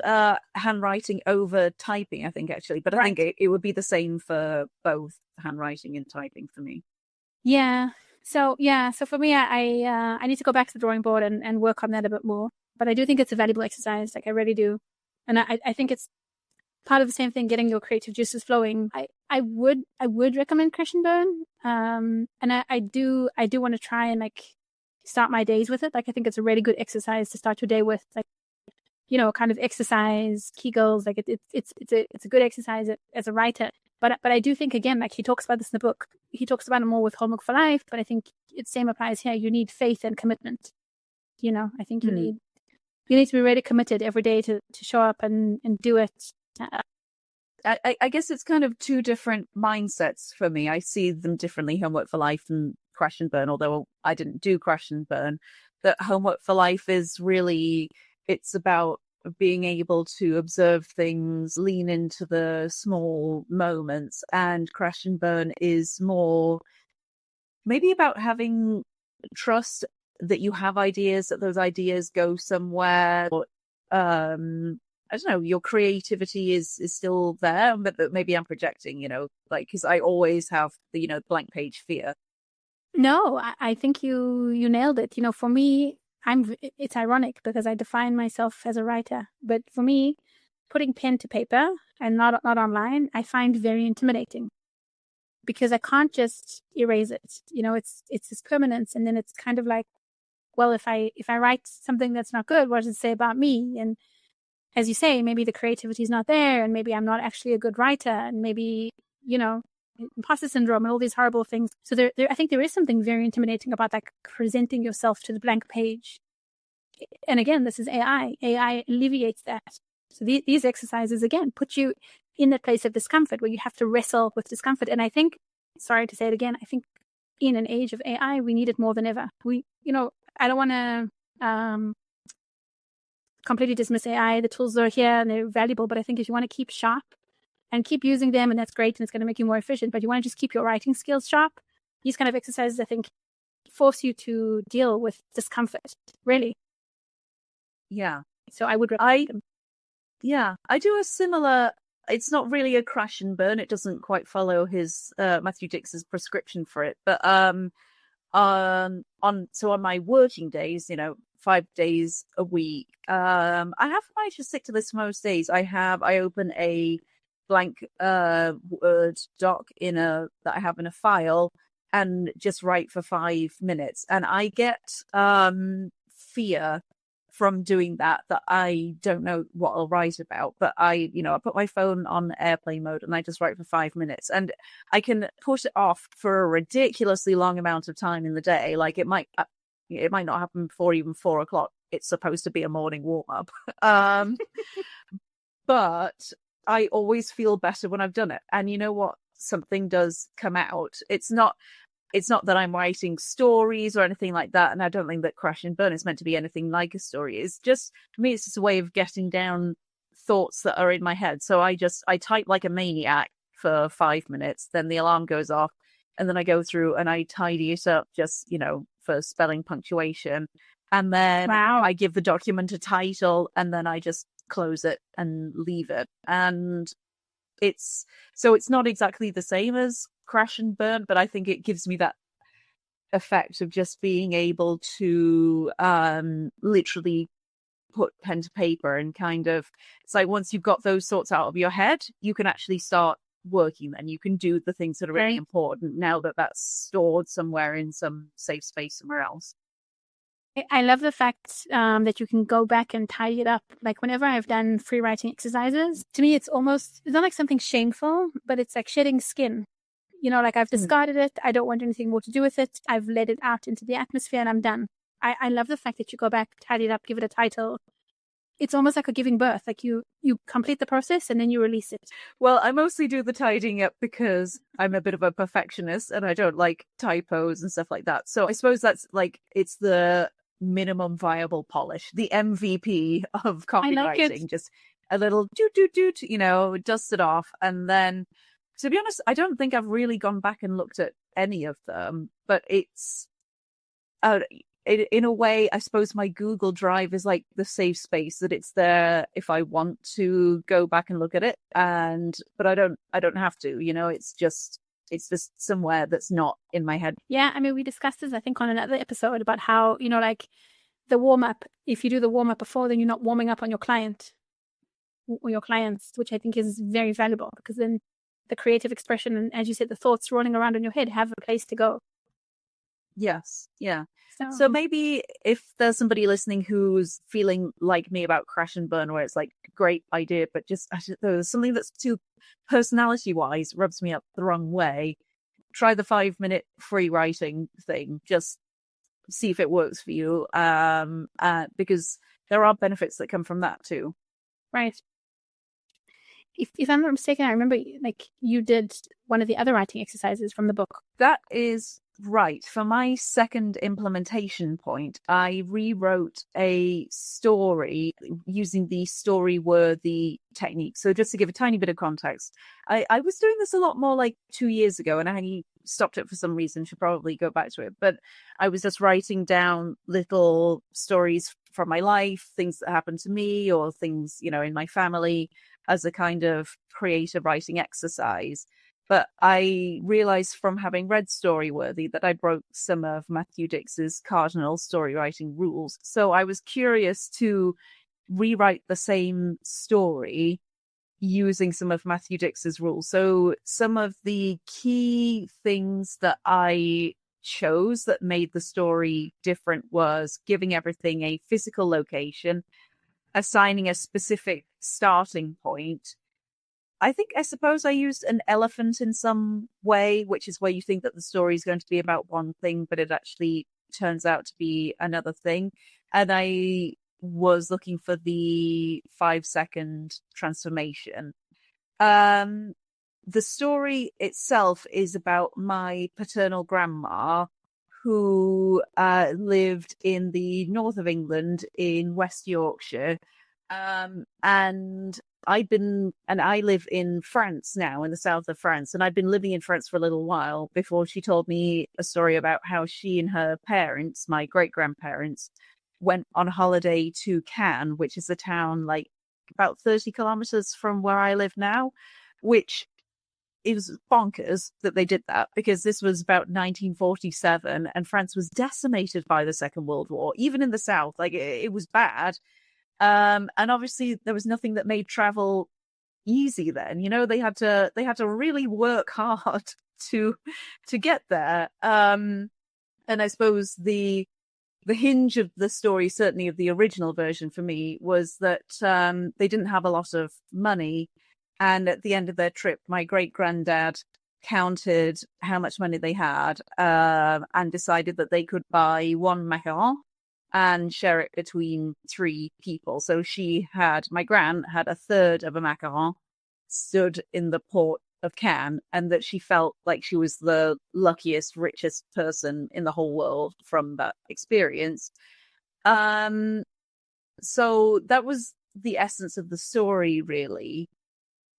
handwriting over typing, I think, actually, but I think it would be the same for both handwriting and typing for me. Yeah. So for me, I need to go back to the drawing board and work on that a bit more. But I do think it's a valuable exercise. Like I really do, and I think it's part of the same thing, getting your creative juices flowing. I would recommend crash and burn. And I do want to try and like start my days with it. Like I think it's a really good exercise to start your day with, like, kind of exercise, Kegels. Like it's a good exercise as a writer. But I do think, again, like he talks about this in the book, he talks about it more with homework for life, but I think the same applies here. You need faith and commitment. I think you need to be really committed every day to show up and do it. I guess it's kind of two different mindsets for me. I see them differently, homework for life and crash and burn, although I didn't do crash and burn. That homework for life is really, it's about being able to observe things, lean into the small moments, and crash and burn is more maybe about having trust that you have ideas, that those ideas go somewhere, or I don't know, your creativity is still there, but that maybe I'm projecting, like, because I always have the, blank page fear. No, I think you nailed it. For me, it's ironic because I define myself as a writer, but for me, putting pen to paper and not online, I find very intimidating because I can't just erase it. It's this permanence, and then it's kind of like, well, if I write something that's not good, what does it say about me? And as you say, maybe the creativity is not there, and maybe I'm not actually a good writer, and maybe, imposter syndrome and all these horrible things. So I think there is something very intimidating about like presenting yourself to the blank page. And again, this is AI. AI alleviates that. So these exercises, again, put you in that place of discomfort where you have to wrestle with discomfort. And I think, sorry to say it again, I think in an age of AI, we need it more than ever. I don't want to completely dismiss AI. The tools are here and they're valuable, but I think if you want to keep sharp and keep using them, and that's great, and it's going to make you more efficient, but you want to just keep your writing skills sharp, these kind of exercises, I think, force you to deal with discomfort, really. Yeah. So I would recommend them. Yeah, I do a similar, it's not really a crash and burn. It doesn't quite follow his Matthew Dix's prescription for it. But on my working days, 5 days a week, I have managed to stick to this most days. I open a blank Word doc that I have in a file and just write for 5 minutes. And I get fear from doing that I don't know what I'll write about, but I put my phone on airplane mode and I just write for 5 minutes, and I can put it off for a ridiculously long amount of time in the day. Like it might not happen before even 4 o'clock. It's supposed to be a morning warm up. But I always feel better when I've done it. And you know what? Something does come out. It's not that I'm writing stories or anything like that. And I don't think that Crash and Burn is meant to be anything like a story. It's just, for me, it's just a way of getting down thoughts that are in my head. So I type like a maniac for 5 minutes, then the alarm goes off, and then I go through and I tidy it up just, for spelling, punctuation. And then I give the document a title, and then I just close it and leave it. And it's not exactly the same as Crash and Burn, but I think it gives me that effect of just being able to literally put pen to paper and kind of, it's like once you've got those thoughts out of your head, you can actually start working. Then you can do the things that are really important now that that's stored somewhere in some safe space somewhere else. I love the fact that you can go back and tidy it up. Like whenever I've done free writing exercises, to me, it's not like something shameful, but it's like shedding skin. Like I've discarded it. I don't want anything more to do with it. I've let it out into the atmosphere and I'm done. I love the fact that you go back, tidy it up, give it a title. It's almost like a giving birth. Like you complete the process and then you release it. Well, I mostly do the tidying up because I'm a bit of a perfectionist and I don't like typos and stuff like that. So I suppose that's like, it's the minimum viable polish, the MVP of copywriting. Just a little doot, dust it off. And then, to be honest, I don't think I've really gone back and looked at any of them, but it's in a way, I suppose my Google Drive is like the safe space that it's there if I want to go back and look at it. But I don't have to, it's just somewhere that's not in my head. Yeah. I mean, we discussed this, I think, on another episode about how, like the warm up, if you do the warm up before, then you're not warming up on your client or your clients, which I think is very valuable because then the creative expression and, as you said, the thoughts rolling around in your head have a place to go. Yes. Yeah. So maybe if there's somebody listening who's feeling like me about Crash and Burn, where it's like great idea, but just there's something that's too personality wise rubs me up the wrong way, try the 5 minute free writing thing. Just see if it works for you. Because there are benefits that come from that too. Right. If I'm not mistaken, I remember like you did one of the other writing exercises from the book. That is right. For my second implementation point, I rewrote a story using the Storyworthy technique. So just to give a tiny bit of context, I was doing this a lot more like 2 years ago, and I stopped it for some reason. Should probably go back to it. But I was just writing down little stories from my life, things that happened to me or things, in my family as a kind of creative writing exercise. But I realized from having read Storyworthy that I broke some of Matthew Dix's cardinal story writing rules. So I was curious to rewrite the same story using some of Matthew Dix's rules. So some of the key things that I chose that made the story different was giving everything a physical location, assigning a specific starting point. I suppose I used an elephant in some way, which is where you think that the story is going to be about one thing, but it actually turns out to be another thing. And I was looking for the 5-second transformation. The story itself is about my paternal grandma who lived in the north of England in West Yorkshire. And I live in France now, in the south of France, and I'd been living in France for a little while before she told me a story about how she and her parents, my great grandparents, went on holiday to Cannes, which is a town like about 30 kilometers from where I live now, which it was bonkers that they did that because this was about 1947 and France was decimated by the Second World War, even in the south. Like it was bad. And obviously there was nothing that made travel easy then. They had to really work hard to get there. And I suppose the hinge of the story, certainly of the original version for me, was that they didn't have a lot of money. And at the end of their trip, my great granddad counted how much money they had and decided that they could buy one macaron and share it between 3 people. So my gran had a third of a macaron stood in the port of Cannes, and that she felt like she was the luckiest, richest person in the whole world from that experience. So that was the essence of the story, really.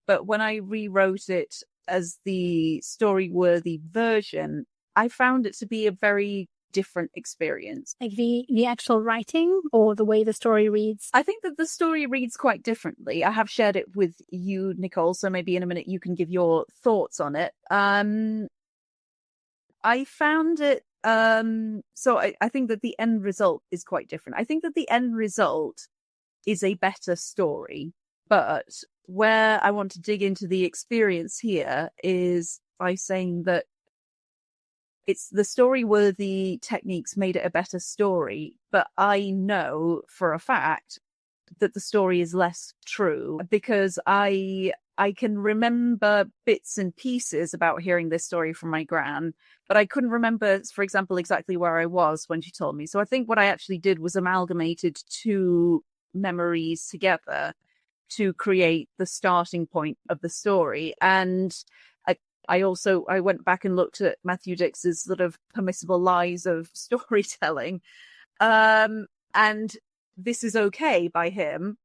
But when I rewrote it as the Storyworthy version, I found it to be a very different experience. Like the actual writing or the way the story reads? I think that the story reads quite differently. I have shared it with you, Nicole, so maybe in a minute you can give your thoughts on it. I found it, so I think that the end result is quite different. I think that the end result is a better story, but where I want to dig into the experience here is by saying that it's the Storyworthy techniques made it a better story, but I know for a fact that the story is less true because I can remember bits and pieces about hearing this story from my gran, but I couldn't remember, for example, exactly where I was when she told me. So I think what I actually did was amalgamated 2 memories together to create the starting point of the story. And I went back and looked at Matthew Dix's sort of permissible lies of storytelling. And This Is Okay by him.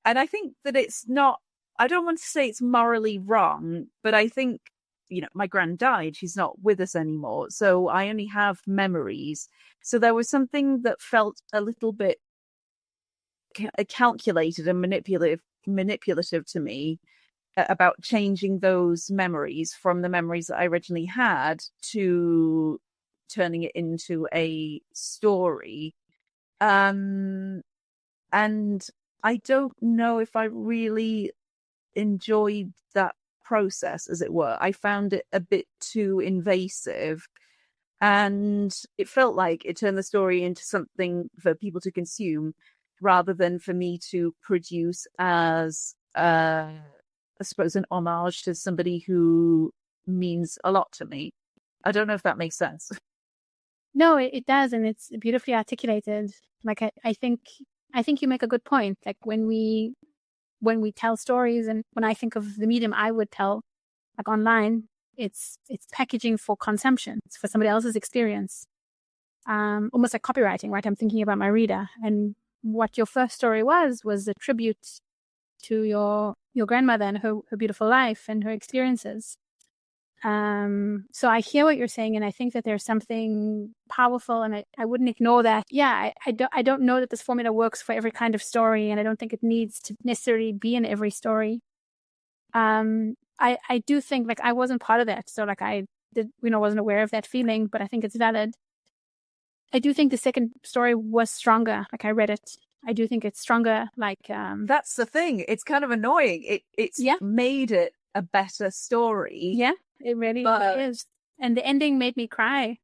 And I think that it's not, I don't want to say it's morally wrong, but I think, my gran died. She's not with us anymore. So I only have memories. So there was something that felt a little bit calculated and manipulative to me about changing those memories from the memories that I originally had to turning it into a story. And I don't know if I really enjoyed that process, as it were. I found it a bit too invasive, and it felt like it turned the story into something for people to consume rather than for me to produce as I suppose an homage to somebody who means a lot to me. I don't know if that makes sense. No, it does, and it's beautifully articulated. Like I think you make a good point. Like when we tell stories, and when I think of the medium I would tell, like online, it's packaging for consumption. It's for somebody else's experience. Almost like copywriting, right? I'm thinking about my reader, and what your first story was a tribute to your grandmother and her beautiful life and her experiences. So I hear what you're saying, and I think that there's something powerful, and I wouldn't ignore that. Yeah, I don't know that this formula works for every kind of story, and I don't think it needs to necessarily be in every story. I do think, like, I wasn't part of that, so like I did, wasn't aware of that feeling, but I think it's valid. I do think the second story was stronger. Like, I read it. I do think it's stronger. Like, that's the thing. It's kind of annoying. It's made it a better story. Yeah, it really is. And the ending made me cry.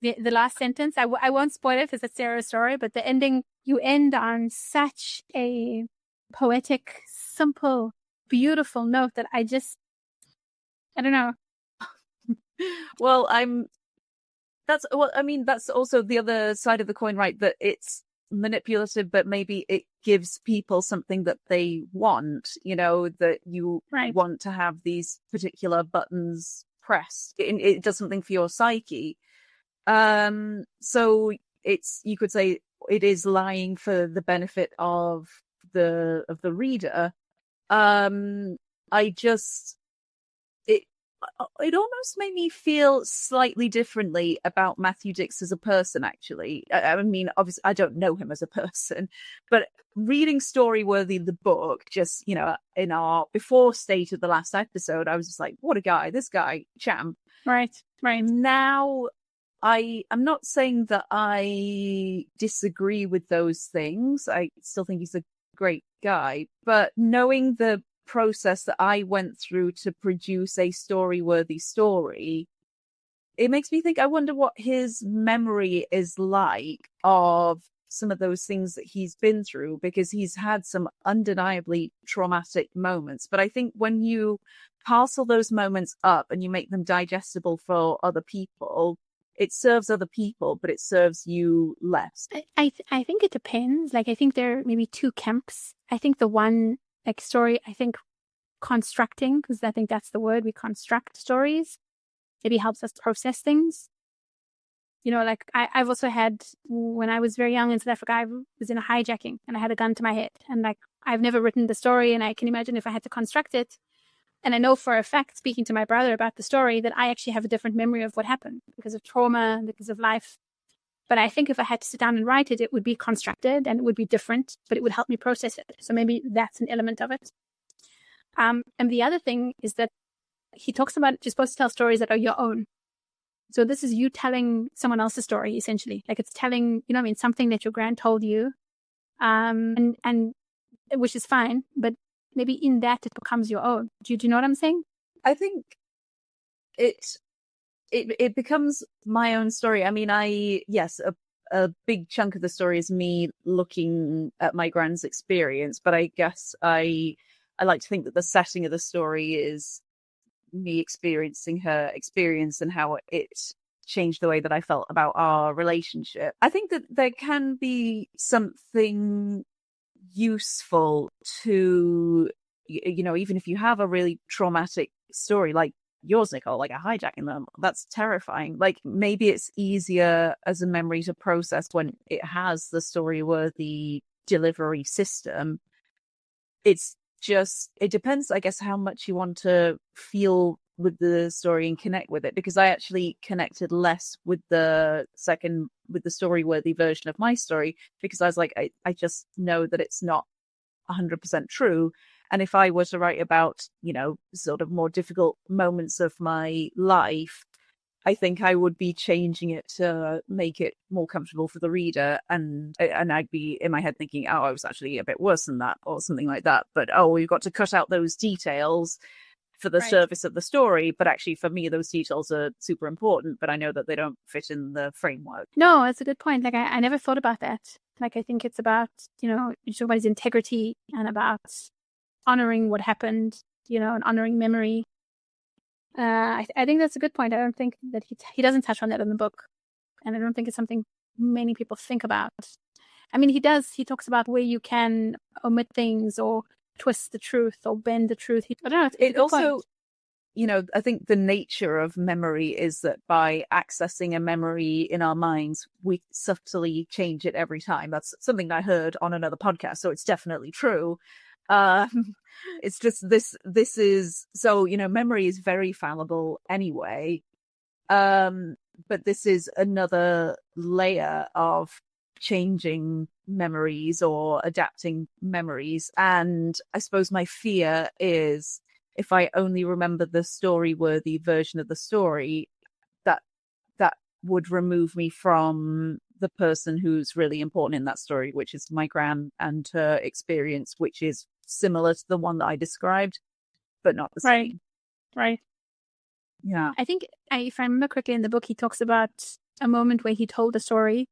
The last sentence, I won't spoil it because it's Sarah's story, but the ending, you end on such a poetic, simple, beautiful note that I don't know. Well, that's also the other side of the coin, right? That it's manipulative, but maybe it gives people something that they want, that you want to have these particular buttons pressed. It does something for your psyche. So you could say it is lying for the benefit of the reader. It almost made me feel slightly differently about Matthew Dix as a person, actually. I mean, obviously, I don't know him as a person, but reading Storyworthy, the book, just, in our before state of the last episode, I was just like, what a guy, this guy, champ. Right. Now, I'm not saying that I disagree with those things. I still think he's a great guy, but knowing the process that I went through to produce a story-worthy story, it makes me think, I wonder what his memory is like of some of those things that he's been through, because he's had some undeniably traumatic moments. But I think when you parcel those moments up and you make them digestible for other people, it serves other people, but it serves you less. I think it depends. Like, I think there are maybe two camps. I think the one, like, story, I think constructing, because I think that's the word, we construct stories, maybe helps us process things. Like, I've also had, when I was very young in South Africa, I was in a hijacking and I had a gun to my head, and like, I've never written the story, and I can imagine if I had to construct it. And I know for a fact, speaking to my brother about the story, that I actually have a different memory of what happened because of trauma, because of life. But I think if I had to sit down and write it, it would be constructed and it would be different, but it would help me process it. So maybe that's an element of it. And the other thing is that he talks about you're supposed to tell stories that are your own. So this is you telling someone else's story, essentially. Like, it's telling, something that your grand told you, and which is fine, but maybe in that it becomes your own. Do you know what I'm saying? I think it becomes my own story. I mean, a big chunk of the story is me looking at my grand's experience, but I guess I like to think that the setting of the story is me experiencing her experience and how it changed the way that I felt about our relationship. I think that there can be something useful to, even if you have a really traumatic story like yours, Nicole, like a hijacking them, that's terrifying. Like, maybe it's easier as a memory to process when it has the story-worthy delivery system. It depends, I guess, how much you want to feel with the story and connect with it, because I actually connected less with the story-worthy version of my story, because I was like, I just know that it's not 100% true. And if I were to write about, sort of more difficult moments of my life, I think I would be changing it to make it more comfortable for the reader. And I'd be in my head thinking, oh, I was actually a bit worse than that, or something like that. But, we've got to cut out those details for the service of the story. But actually, for me, those details are super important, but I know that they don't fit in the framework. No, that's a good point. Like, I never thought about that. Like, I think it's about, you talk about his integrity and about honoring what happened, and honoring memory. I think that's a good point. I don't think that he doesn't touch on that in the book, and I don't think it's something many people think about. I mean, he does. He talks about where you can omit things or twist the truth or bend the truth. I don't know. It also, I think the nature of memory is that by accessing a memory in our minds, we subtly change it every time. That's something I heard on another podcast, so it's definitely true. It's just this is so, memory is very fallible anyway. But this is another layer of changing memories or adapting memories. And I suppose my fear is if I only remember the story-worthy version of the story, that would remove me from the person who's really important in that story, which is my gran and her experience, which is similar to the one that I described, but not the same. Right. Yeah. I think, if I remember correctly in the book, he talks about a moment where he told a story,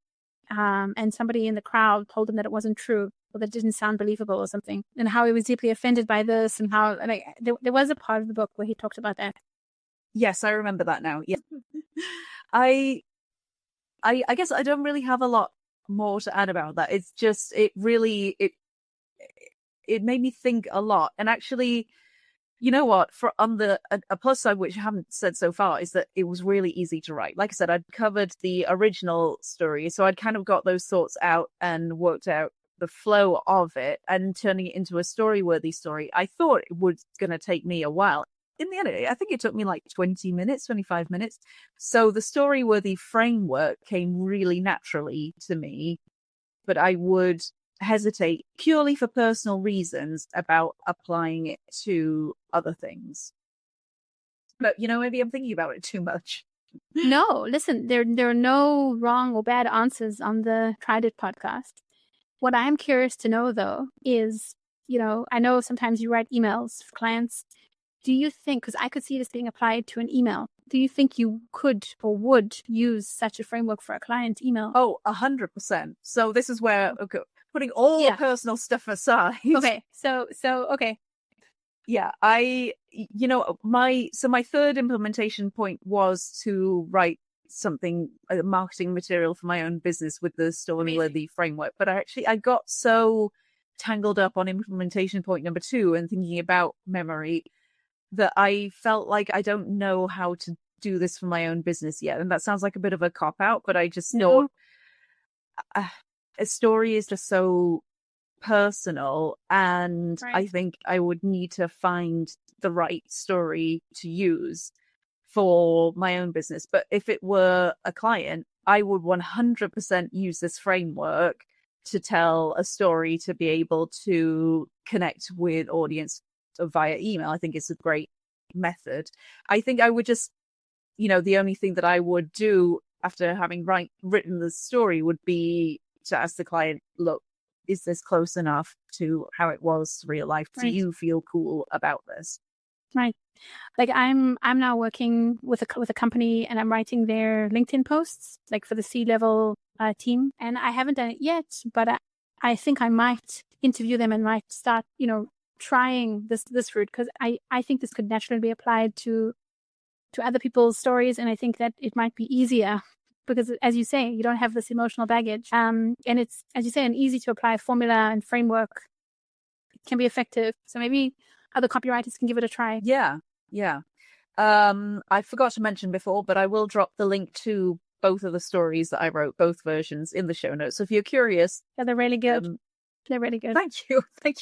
and somebody in the crowd told him that it wasn't true or that it didn't sound believable or something, and how he was deeply offended by this, and how there was a part of the book where he talked about that. Yes, I remember that now. Yeah. I guess I don't really have a lot more to add about that. It's just it made me think a lot. And actually, you know what? On a plus side, which I haven't said so far, is that it was really easy to write. Like I said, I'd covered the original story, so I'd kind of got those thoughts out and worked out the flow of it and turning it into a story-worthy story. I thought it was going to take me a while. In the end, I think it took me like 20 minutes, 25 minutes. So the story-worthy framework came really naturally to me, but I would hesitate purely for personal reasons about applying it to other things. But, maybe I'm thinking about it too much. No, listen, there are no wrong or bad answers on the Tried It podcast. What I'm curious to know, though, is, I know sometimes you write emails for clients. Do you think, because I could see this being applied to an email, do you think you could or would use such a framework for a client email? Oh, 100%. So this is where, okay, putting all the personal stuff aside. Okay. So, okay. Yeah, my third implementation point was to write something, a marketing material for my own business with the Storyworthy framework. But I got so tangled up on implementation point number 2 and thinking about memory that I felt like I don't know how to do this for my own business yet. And that sounds like a bit of a cop out, but I just thought a story is just so personal, and I think I would need to find the right story to use for my own business. But if it were a client, I would 100% use this framework to tell a story, to be able to connect with audience via email. I think it's a great method. I think I would just, the only thing that I would do after having written the story would be to ask the client, look, is this close enough to how it was real life? Do you feel cool about this? Right. Like I'm now working with a company, and I'm writing their LinkedIn posts, like for the C-level team. And I haven't done it yet, but I think I might interview them and might start, trying this route, because I think this could naturally be applied to other people's stories. And I think that it might be easier because, as you say, you don't have this emotional baggage. And it's, as you say, an easy to apply formula and framework. It can be effective. So maybe other copywriters can give it a try. Yeah. I forgot to mention before, but I will drop the link to both of the stories that I wrote, both versions, in the show notes. So if you're curious. Yeah, they're really good. They're really good. Thank you,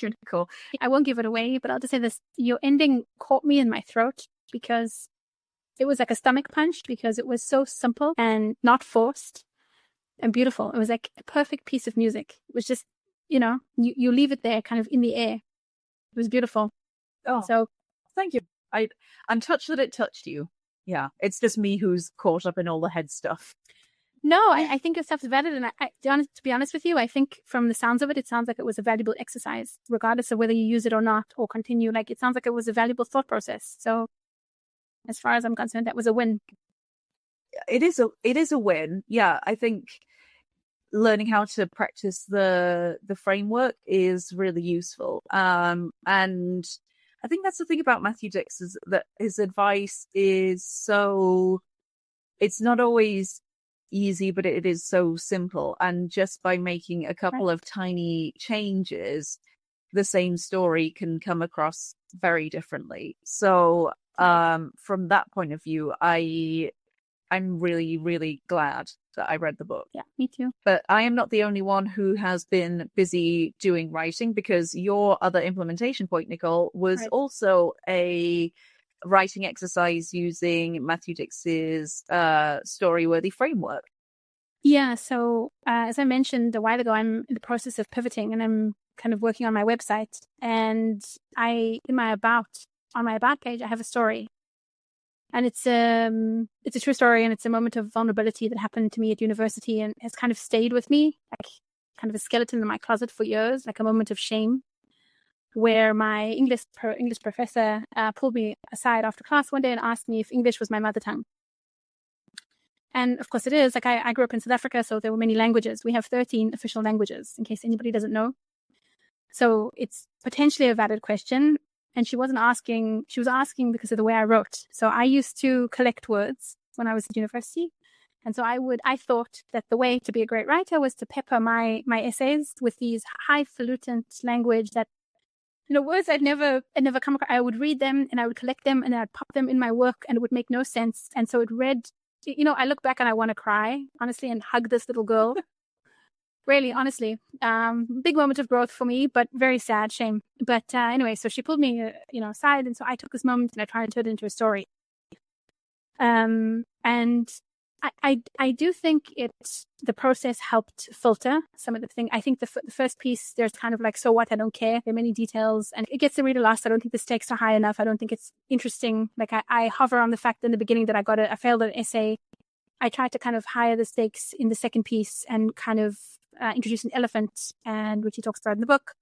Nicole. I won't give it away, but I'll just say this. Your ending caught me in my throat because it was like a stomach punch, because it was so simple and not forced and beautiful. It was like a perfect piece of music. It was just, you leave it there kind of in the air. It was beautiful. Oh, so thank you. I'm touched that it touched you. Yeah, it's just me who's caught up in all the head stuff. No, I think your stuff's valid. And to be honest with you, I think from the sounds of it, it sounds like it was a valuable exercise, regardless of whether you use it or not or continue. Like, it sounds like it was a valuable thought process. So as far as I'm concerned, that was a win. It is a win. Yeah, I think learning how to practice the framework is really useful. And I think that's the thing about Matthew Dix, is that his advice is it's not always easy, but it is so simple. And just by making a couple of tiny changes, the same story can come across very differently. So from that point of view, I I'm really, really glad that I read the book. Yeah, me too. But I am not the only one who has been busy doing writing, because your other implementation point, Nicole, was also a writing exercise using Matthew Dix's Storyworthy framework. Yeah. So as I mentioned a while ago, I'm in the process of pivoting, and I'm kind of working on my website. And on my about page, I have a story. And it's a true story, and it's a moment of vulnerability that happened to me at university and has kind of stayed with me, like kind of a skeleton in my closet for years, like a moment of shame, where my English professor pulled me aside after class one day and asked me if English was my mother tongue. And of course it is. Like I grew up in South Africa, so there were many languages. We have 13 official languages, in case anybody doesn't know. So it's potentially a valid question. And she was asking because of the way I wrote. So I used to collect words when I was at university. And so I thought that the way to be a great writer was to pepper my essays with these highfalutin language that, words I'd never come across. I would read them and I would collect them and I'd pop them in my work, and it would make no sense. And so it read, I look back and I want to cry, honestly, and hug this little girl. Really, honestly, big moment of growth for me, but very sad, shame. But anyway, so she pulled me, aside, and so I took this moment and I tried to turn it into a story. And I do think the process helped filter some of the things. I think the first piece, there's kind of like, so what? I don't care. There are many details, and it gets the reader lost. I don't think the stakes are high enough. I don't think it's interesting. Like I hover on the fact in the beginning that I failed an essay. I tried to kind of higher the stakes in the second piece and kind of introduce an elephant, and which he talks about in the book.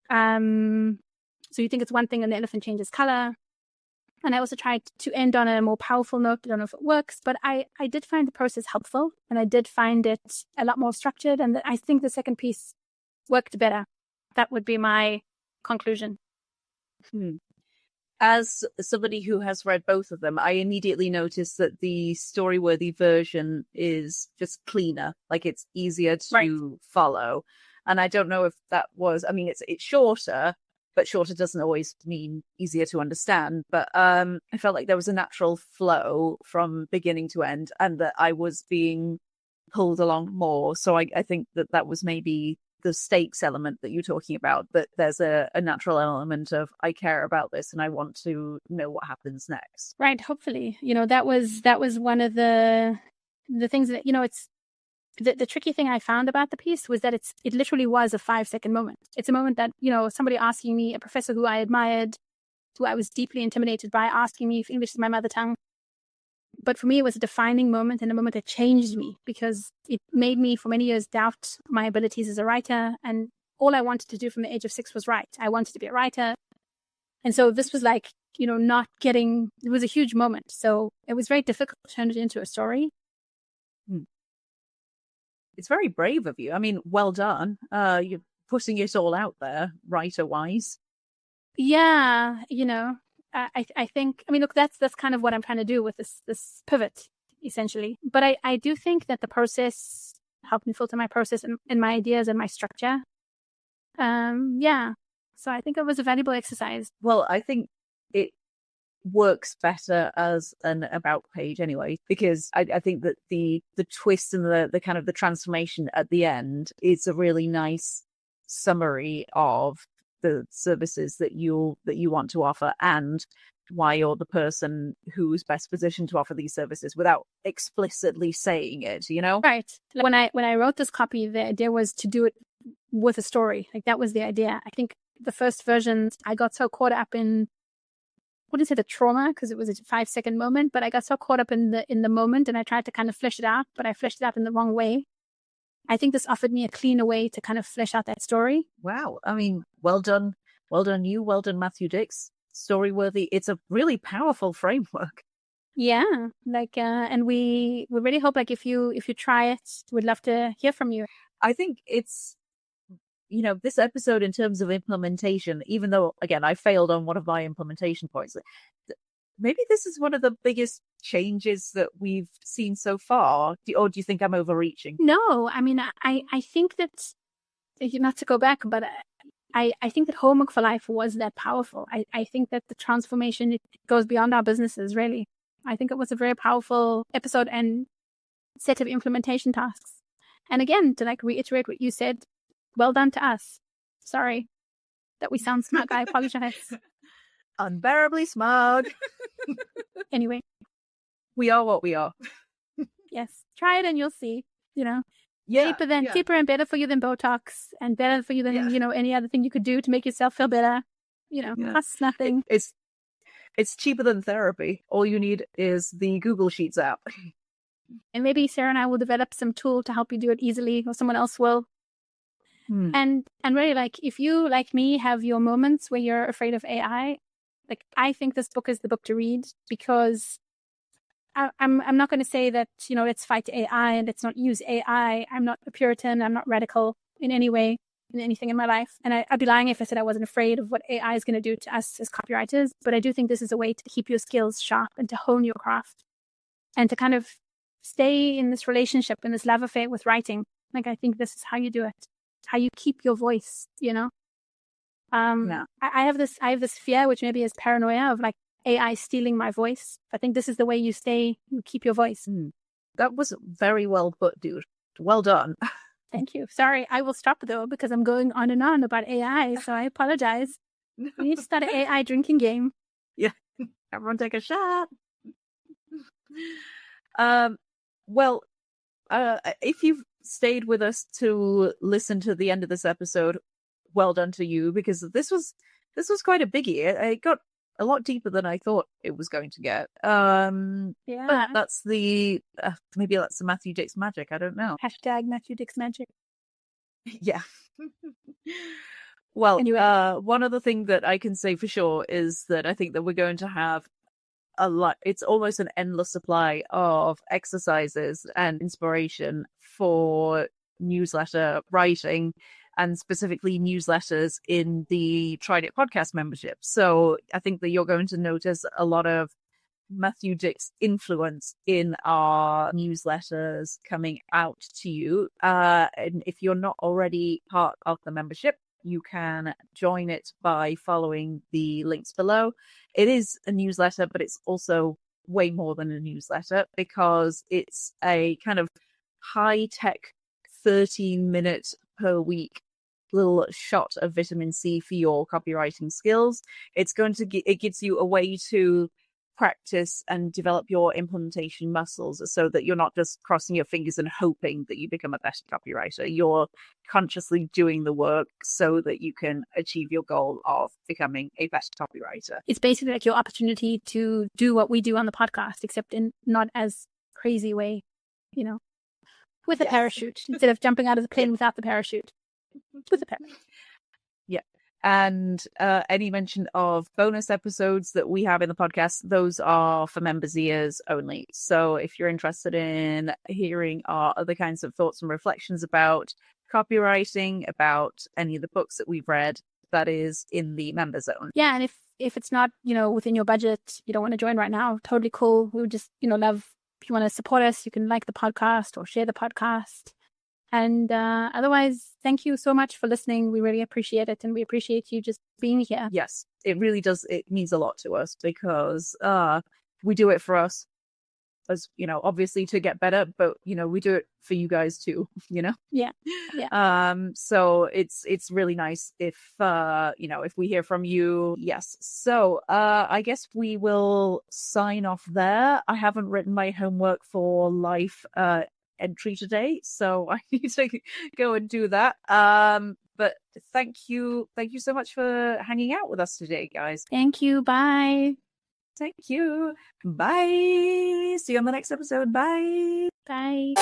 So you think it's one thing and the elephant changes color. And I also tried to end on a more powerful note. I don't know if it works, but I did find the process helpful, and I did find it a lot more structured. And I think the second piece worked better. That would be my conclusion. As somebody who has read both of them, I immediately noticed that the Storyworthy version is just cleaner, like it's easier to follow. And I don't know if that was, it's shorter, but shorter doesn't always mean easier to understand. But I felt like there was a natural flow from beginning to end, and that I was being pulled along more. So I think that was maybe the stakes element that you're talking about, that there's a natural element of, I care about this and I want to know what happens next. Right. Hopefully, that was one of the things that, it's the tricky thing I found about the piece was that it literally was a 5-second moment. It's a moment that, somebody asking me, a professor who I admired, who I was deeply intimidated by, asking me if English is my mother tongue. But for me, it was a defining moment, and a moment that changed me, because it made me for many years doubt my abilities as a writer. And all I wanted to do from the age of 6 was write. I wanted to be a writer. And so this was like, it was a huge moment. So it was very difficult to turn it into a story. It's very brave of you. Well done. You're putting it all out there, writer-wise. Yeah, I think, look, that's kind of what I'm trying to do with this pivot, essentially. But I do think that the process helped me filter my process and my ideas and my structure. Yeah. So I think it was a valuable exercise. Well, I think it works better as an about page anyway, because I think that the twist and the kind of the transformation at the end is a really nice summary of the services that you want to offer, and why you're the person who's best positioned to offer these services without explicitly saying it, Right. When I wrote this copy, the idea was to do it with a story. Like, that was the idea. I think the first versions, I got so caught up in, I wouldn't say the trauma, because it was a 5-second moment, but I got so caught up in the moment, and I tried to kind of flesh it out, but I fleshed it out in the wrong way. I think this offered me a cleaner way to kind of flesh out that story. Wow. Well done. Well done you. Well done, Matthew Dix. Storyworthy. It's a really powerful framework. Yeah. And we really hope, if you try it, we'd love to hear from you. I think it's, this episode in terms of implementation, even though, again, I failed on one of my implementation points, maybe this is one of the biggest changes that we've seen so far. Or do you think I'm overreaching? No, I think that, not to go back, but I think that Homework for Life was that powerful. I think that the transformation, it goes beyond our businesses, really. I think it was a very powerful episode and set of implementation tasks. And again, to like reiterate what you said, well done to us. Sorry that we sound smug. I apologize. Unbearably smug. Anyway. We are what we are. Yes. Try it and you'll see, you know. Yeah. Cheaper and better for you than Botox, and better for you than, you know, any other thing you could do to make yourself feel better. You know, costs nothing. It's cheaper than therapy. All you need is the Google Sheets app. And maybe Sarah and I will develop some tool to help you do it easily, or someone else will. And really, like, if you, like me, have your moments where you're afraid of AI, like, I think this book is the book to read, because I'm not going to say that, you know, let's fight AI and let's not use AI. I'm not a Puritan. I'm not radical in any way, in anything in my life. And I'd be lying if I said I wasn't afraid of what AI is going to do to us as copywriters. But I do think this is a way to keep your skills sharp and to hone your craft and to kind of stay in this relationship, in this love affair with writing. Like, I think this is how you do it. It's how you keep your voice, you know? I have this fear, which maybe is paranoia, of like AI stealing my voice. I think this is the way you keep your voice. That was very well put, dude. Well done. Thank you. Sorry, I will stop though, because I'm going on and on about AI, so I apologize. We need to start an AI drinking game. Yeah. Everyone take a shot. Well, if you've stayed with us to listen to the end of this episode, well done to you, because this was quite a biggie. It got a lot deeper than I thought it was going to get. But that's maybe that's the Matthew Dick's magic. I don't know. Hashtag Matthew Dick's magic. Yeah. Well, anyway. One other thing that I can say for sure is that I think that we're going to have a lot. It's almost an endless supply of exercises and inspiration for newsletter writing, and specifically newsletters in the Tried It podcast membership. So I think that you're going to notice a lot of Matthew Dick's influence in our newsletters coming out to you. And if you're not already part of the membership, you can join it by following the links below. It is a newsletter, but it's also way more than a newsletter, because it's a kind of high-tech 13-minute per week little shot of vitamin C for your copywriting skills. It gives you a way to practice and develop your implementation muscles, so that you're not just crossing your fingers and hoping that you become a better copywriter. You're consciously doing the work so that you can achieve your goal of becoming a better copywriter. It's basically like your opportunity to do what we do on the podcast, except in not as crazy way, you know, with a parachute, instead of jumping out of the plane without the parachute. With a parachute. Yeah. And any mention of bonus episodes that we have in the podcast, those are for members' ears only. So if you're interested in hearing our other kinds of thoughts and reflections about copywriting, about any of the books that we've read, that is in the member zone. Yeah, and if it's not, you know, within your budget, you don't want to join right now, totally cool. We would just, you know, love, if you want to support us, you can like the podcast or share the podcast. And otherwise, thank you so much for listening. We really appreciate it. And we appreciate you just being here. Yes, it really does. It means a lot to us, because we do it for us, as you know, obviously to get better, but you know, we do it for you guys too, you know? Yeah. So it's really nice if you know, if we hear from you. Yes. So I guess we will sign off there. I haven't written my homework for life entry today, so I need to go and do that. But thank you so much for hanging out with us today, guys. Thank you. Bye. Thank you. Bye. See you on the next episode. Bye. Bye.